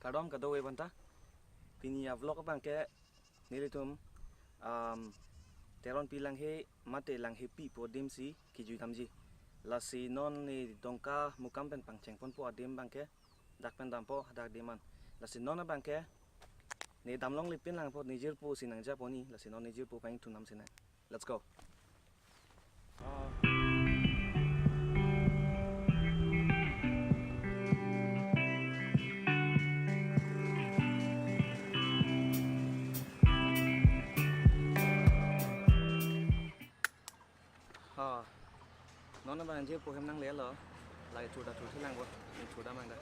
kadom kado banta pini vlog bangke nilitum teron pilang he mate lang happy po dimsi kiju kamji lasi non ni dongka mukam pen pangcheng pon po adim bangke dak pen dampo dak diman lasi non bangke ni damlong lipin lang po nijir po sinang ja poni lasi non nijir po pang tunam sinang. Let's go. Nó bằng chiếc của em năng lẽ lỡ lại chủ đặt chủ thế lang mình chủ đã mang đây.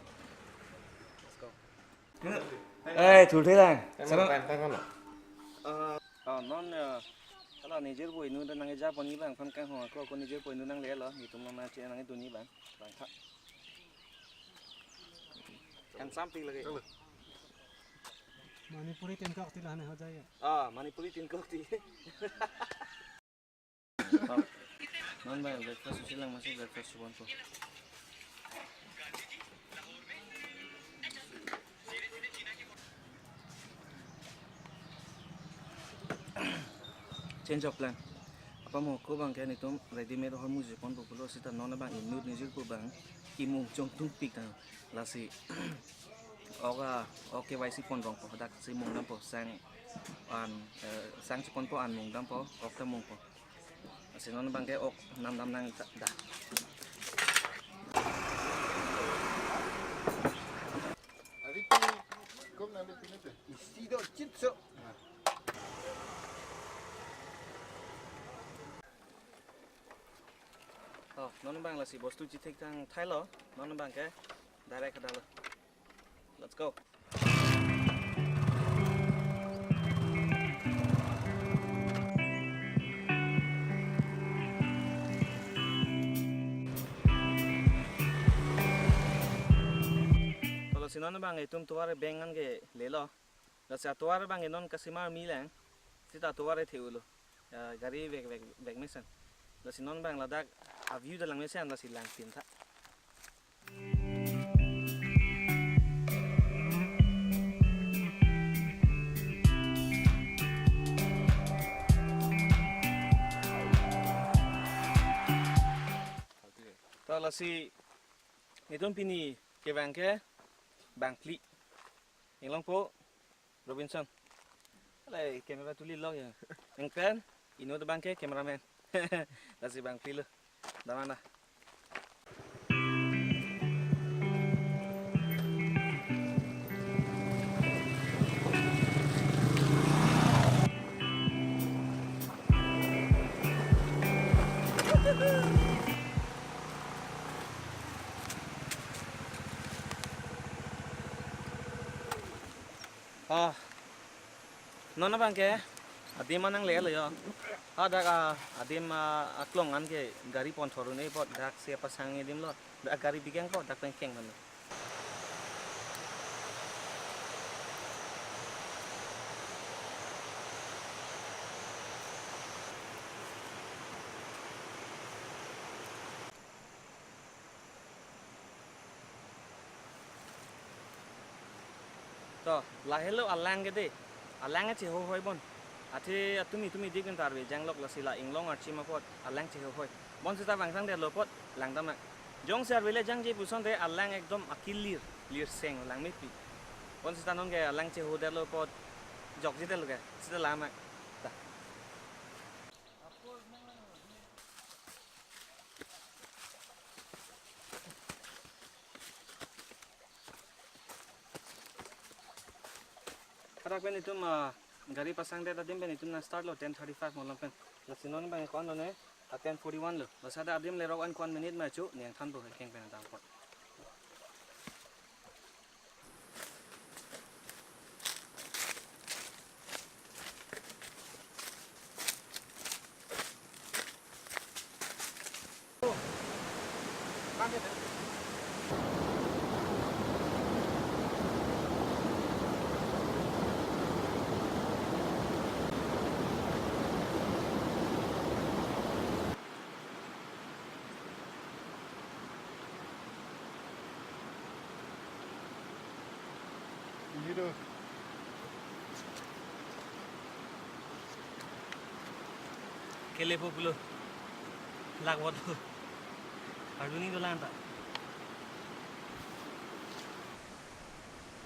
Let's go. Ê chủ thế lang sao nó kalau Niger boy nu dan nang Japan ni bang fan kan ho ko Niger boy nu nang lẽ lỡ thì tụi nó chơi nang dunia bang bang khắc kan sampai lagi Manipuri tin kok ti lane ho jaya Manipuri tin kok ti non bang breakfast silang masuk breakfast one po change of plan apa mau ko bang kan itu ready made hor music pon popular sita non bang imut nizir ko bang imung jong tung pik ta lasi oka OKYC pon rong po dak si mung dam po sang sang pon po an mung dam po okta mung po lasi non bang ke ok nam nang da Ariti kom nanti pinete Istido chitso. non bang lasi bostu jitek tang Thailand non bang ke direct kadalo. Let's go. Kalau sinon bang itum tuare bengan ke lelo. Lasi tuare bang inon kasimar milang. Sita tuare theulo. Gari beg mesan. Lasi non bang ladak a view dalang mesan lasi lang tinta. Kalau si itu pini ke bangke bangkli, yang po Robinson, lagi kamera tuli lo ya, yang kan ini udah bangke kameraman, lasi bangkli lo, dah mana? Nona bangke adim manang le yo ada adim aklongan ke gari pon thoru nei pot dak se pasang edim lo dak gari bigang pot dak pengkeng man to lahelo alang ke de alang che ho hoi bon ate tumi dikin tarbe janglok lasila inglong archi ma pot alang che ho hoi bon sita bangsang de lo pot lang dam jong sar bele jang je puson de alang ekdom akilir lir seng lang mepi bon sita non ge alang che ho de lo pot jok je de lo ge sita lama Karak pen itu gari pasang deh tadi pen itu na start lo 10:35 malam pen. Lasinon bang kon lo ne 10:41 lo. Basada adim le rokan kon menit macu ni yang than bo keng pen tang pot. Miro. Kele populo. Lagwat. Arjuni dolanta.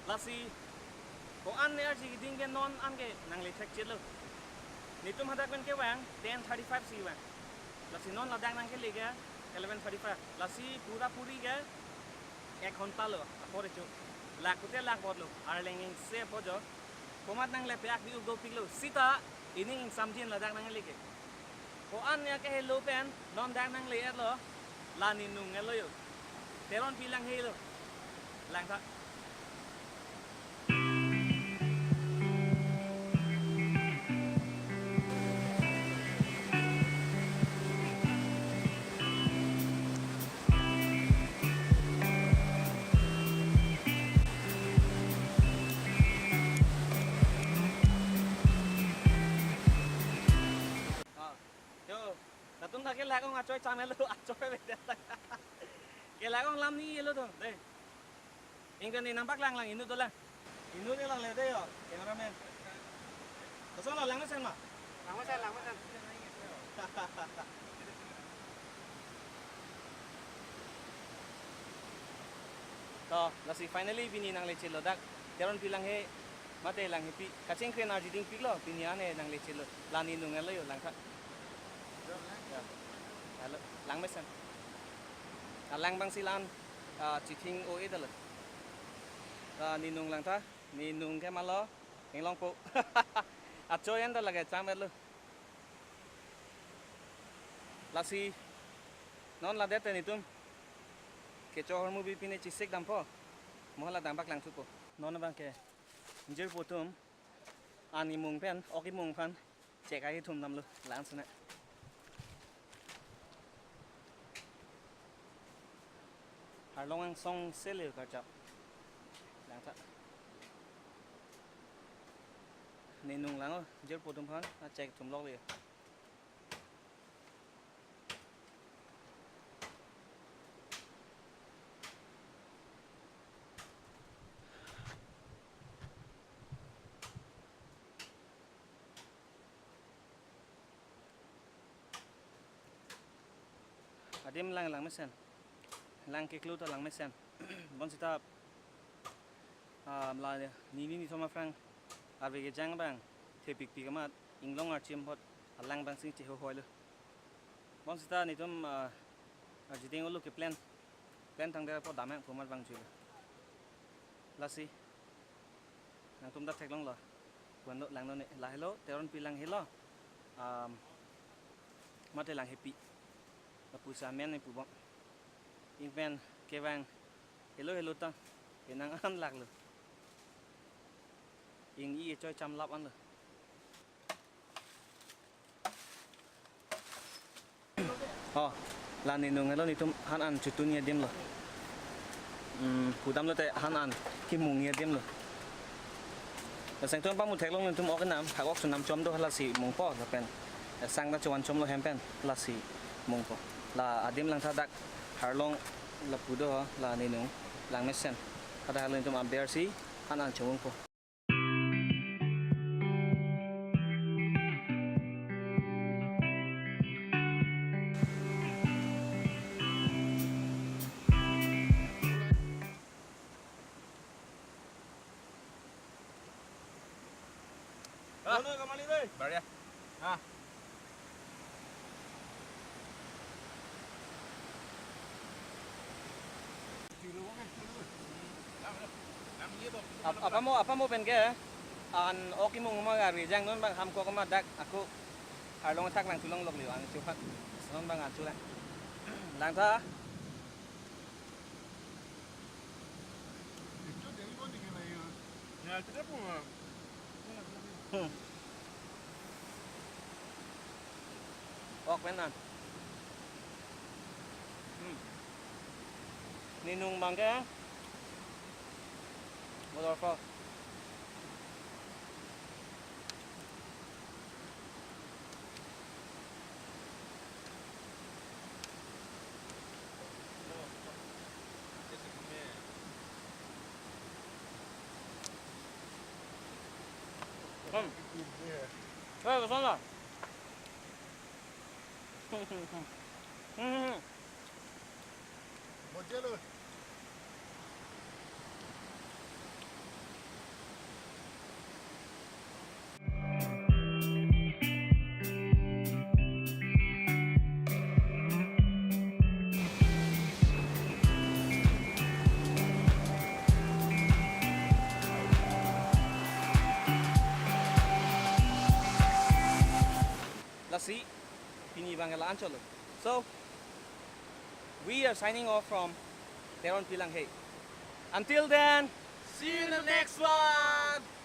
Lasi. Ko an ne arji ding ke non an ke nang le thek chelo. Nitum hadak ben ke wang 10:35 si wang. Lasi non ladak nang ke le ga 11:35. Lasi pura puri ga 1 ঘন্টা লো apore chu lakute lak bodlo arlenging se pojo komat nang le pyak di ugo piklo sita ining samjin ladak nang leke ko an ya ke hello pen non dak nang le lo la ni nung ngelo yo teron pilang helo lang tha yo tatun tha ke lagong achoy chamelo achoy be ke lagong lam ni yelo to de ingkan ni nampak lang inu to lang inu ni lang le de yo cameraman to so lang sen ma lang sen to lasi finally bini nang le chelo dak teron pilang he mate lang hepi kaching kren arji ding piklo bini ane nang le chelo lani nu ngelo yo lang tha halo lang mesen lang bang silan chiting o edal ni nung lang tha ni nung ke malo eng long po achoy en da lage chamelo lasi non la dete ni tum ke chohor mu bi pine chisek dam po mohla dam bak lang thu po non bang ke njir po tum ani mung pen oki mung phan chekai thum dam lo lang sna harlong ang song sele ka chap lang tha ni nung lang njir po tum phan a chek thum lok le adim lang mesen lang ke klu ta lang mesen bon sita la ni thoma frang arbe ge jang bang thepik pi kamat inglong ar chim hot lang bang sing che ho hoilo bon sita ni tum arjiding ulu ke plan thang da po damang pumat bang chu lasi nang tum da theklong la wan lo lang no ne la hello teron pi lang hello mate lang happy la pusa men ni pu bom in pen ke bang hello ta kenang an lak lo ing yi choi cham lap an lo la ni nung hello ni tum han an chutunia dem lo pudam lo te han an ki mungia dem lo la sang ton pa mu theklong ni tum ok nam thak ok sunam chom do hala si mung po la pen sang da chuan chom lo hem pen la si mung po la adim lang tha dak harlong la pudo la ni nung lang mesen ada halin tum amber si han an chong po Ano kamali deh? Baria. Apa mo pen ke an oki mo magari jang non bang ham ko kamadak aku harlong tak lang tulong lok liu an chupat non bang an chula lang tha Itu dari mana dia layu? Ya, tidak pun. ok pen an ni nung bang ke waterfall Hey, what's on that? Modelo. Lassi, Pini Bangala Ancholo. So, we are signing off from Teron Pilang Hey. Until then, see you in the next one!